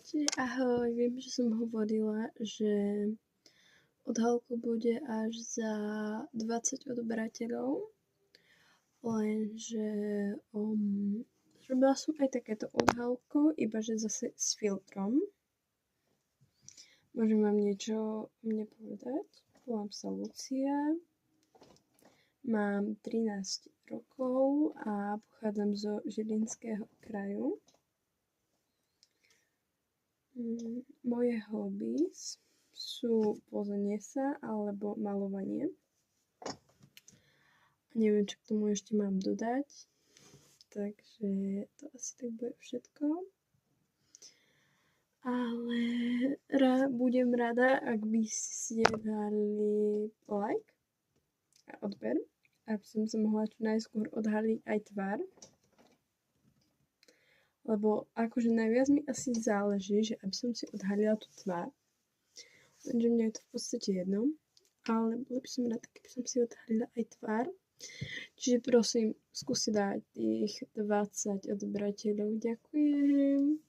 Čiže ahoj, viem, že som hovorila, že odhalku bude až za 20 odberateľov, lenže robila som aj takéto odhalko, iba že zase s filtrom. Môžem vám niečo o mne povedať? Volám sa Lucia, mám 13 rokov a pochádzam zo Žilinského kraju. Moje hobbies sú pozenie sa alebo malovanie. Neviem, čo k tomu ešte mám dodať, takže to asi tak bude všetko. Ale budem rada, ak by ste dali like a odber, aby som sa mohla čo najskôr odhaliť aj tvár. Lebo akože najviac mi asi záleží, že aby som si odhalila tú tvár. Lenže mňa je to v podstate jedno. Ale boli by som rada, keby som si odhalila aj tvár. Čiže prosím, skúste dať tých 20 odberateľov. Ďakujem.